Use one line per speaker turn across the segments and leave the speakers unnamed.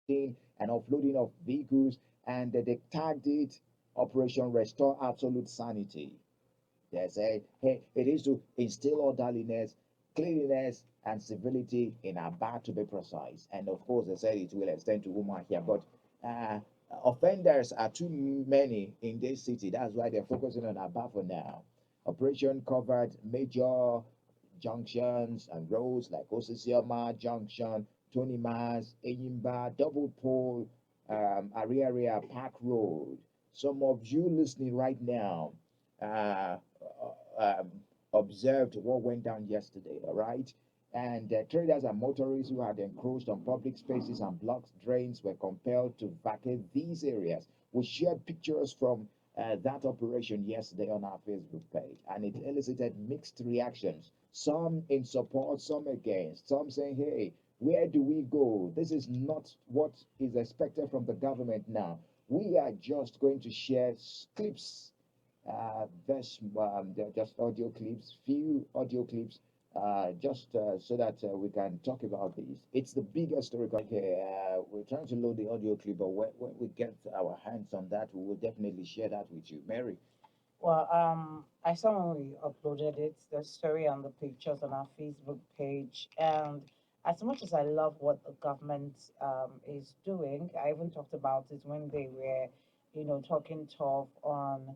and offloading of vehicles, and they tagged it Operation Restore Absolute Sanity. They say, hey, it is to instill orderliness, cleanliness, and civility in Aba, to be precise. And of course, they said it will extend to here, but uh, offenders are too many in this city. That's why they're focusing on Aba for now. Operation covered major junctions and roads like Osisioma Junction, Tony Mars, Enyimba, Double Pole, Area Park Road. Some of you listening right now uh, um, observed what went down yesterday, all right? And traders and motorists who had encroached on public spaces and blocked drains were compelled to vacate these areas. We shared pictures from that operation yesterday on our Facebook page, and it elicited mixed reactions. Some in support, some against, some saying, hey, where do we go? This is not what is expected from the government now. We are just going to share clips, just audio clips, few audio clips, just so that we can talk about this. It's the biggest story. Okay, we're trying to load the audio clip, but when we get our hands on that, we will definitely share that with you, Mary.
Well, I saw when we uploaded it, the story and the pictures on our Facebook page. And as much as I love what the government is doing, I even talked about it when they were, talking tough on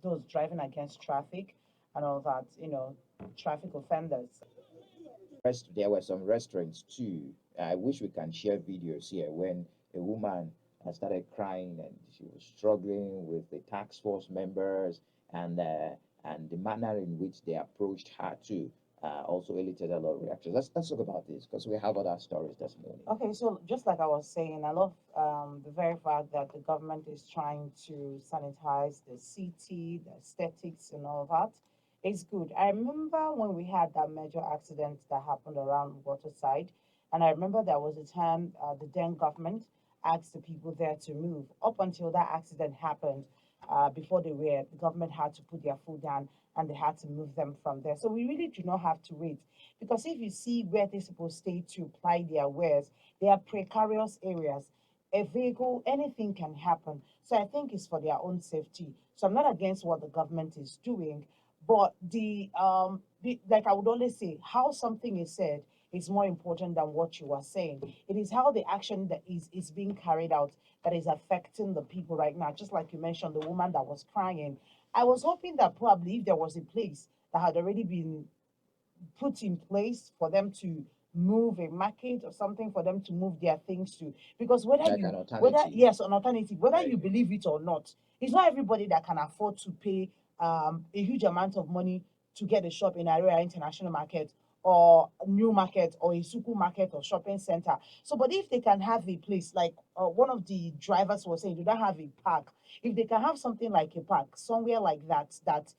those driving against traffic and all that, traffic offenders.
There were some restaurants too. I wish we can share videos here when a woman started crying and she was struggling with the task force members, and the manner in which they approached her too also elicited a lot of reactions. Let's talk about this because we have other stories this morning.
Okay, so just like I was saying, I love the very fact that the government is trying to sanitize the city, the aesthetics, and all that. It's good. I remember when we had that major accident that happened around Waterside, and I remember there was a time the then government asked the people there to move. Up until that accident happened, before the government had to put their foot down and they had to move them from there. So we really do not have to wait, because if you see where these people stay to ply their wares, they are precarious areas. A vehicle, anything can happen. So I think it's for their own safety. So I'm not against what the government is doing, but like I would always say, how something is said is more important than what you are saying. It is how the action that is being carried out that is affecting the people right now. Just like you mentioned, the woman that was crying. I was hoping that probably if there was a place that had already been put in place for them to move, a market or something for them to move their things to, because
Like an
whether
alternative.
yes, an alternative, whether
Very
you
good.
believe it or not, it's not everybody that can afford to pay a huge amount of money to get a shop in area international market or new market or a suku market or shopping center. So but if they can have a place like one of the drivers was saying, do not have a park. If they can have something like a park somewhere like that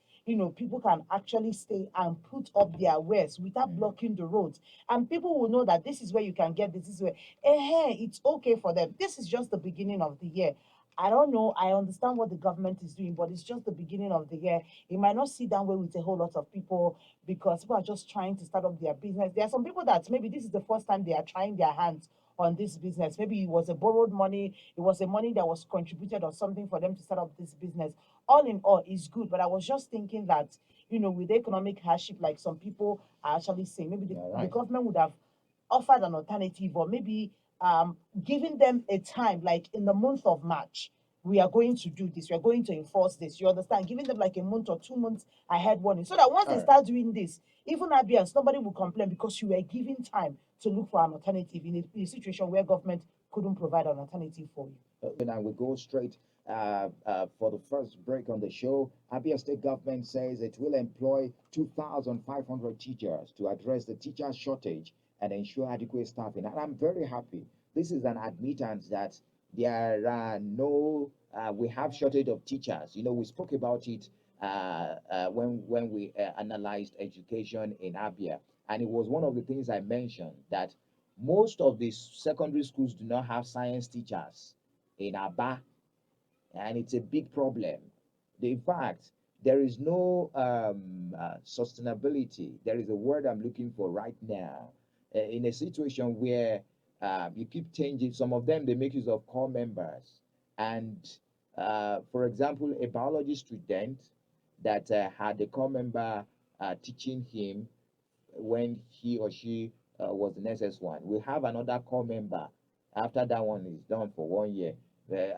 people can actually stay and put up their wares without
Mm.
blocking the roads. And people will know that this is where you can get this is where, it's okay for them. This is just the beginning of the year. I don't know. I understand what the government is doing, but it's just the beginning of the year. It might not sit down well with a whole lot of people because people are just trying to start up their business. There are some people that maybe this is the first time they are trying their hands on this business. Maybe it was a borrowed money, it was a money that was contributed or something for them to start up this business. All in all, it's good. But I was just thinking that, with the economic hardship, like some people are actually saying, maybe
All
the
right.
government would have offered an alternative, or maybe giving them a time, like in the month of March. We are going to do this. We are going to enforce this. You understand? Giving them like a month or 2 months ahead warning, so that once
All
they
right.
start doing this, even Abians, nobody will complain because you were given time to look for an alternative in a situation where government couldn't provide an alternative for you.
And we go straight for the first break on the show. Abia State government says it will employ 2,500 teachers to address the teacher shortage and ensure adequate staffing. And I'm very happy. This is an admittance that there are no, we have shortage of teachers. We spoke about it when we analyzed education in Abia. And it was one of the things I mentioned that most of the secondary schools do not have science teachers in Aba, and it's a big problem. In fact, there is no sustainability. There is a word I'm looking for right now. In a situation where you keep changing. Some of them, they make use of core members. And for example, a biology student that had a core member teaching him when he or she was in SS1. We have another core member after that one is done for 1 year.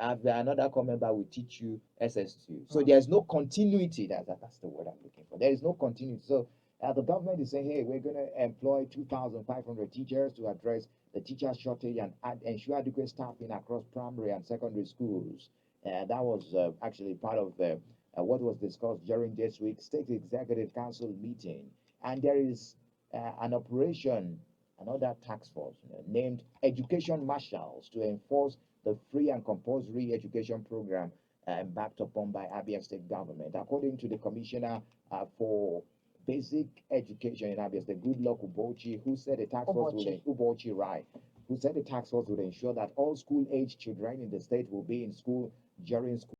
After another core member will teach you SS2. So there's no continuity. That's the word I'm looking for. There is no continuity. So the government is saying, hey, we're going to employ 2,500 teachers to address the teacher shortage and ensure adequate staffing across primary and secondary schools. That was actually part of what was discussed during this week's State Executive Council meeting. And there is an operation, another task force named Education Marshals to enforce the free and compulsory education program backed upon by Abia State government. According to the Commissioner for Basic Education in Abia State, Goodluck 𝗕𝗓𝗓, who said the task force who said the task force would ensure that all school-age children in the state will be in school during school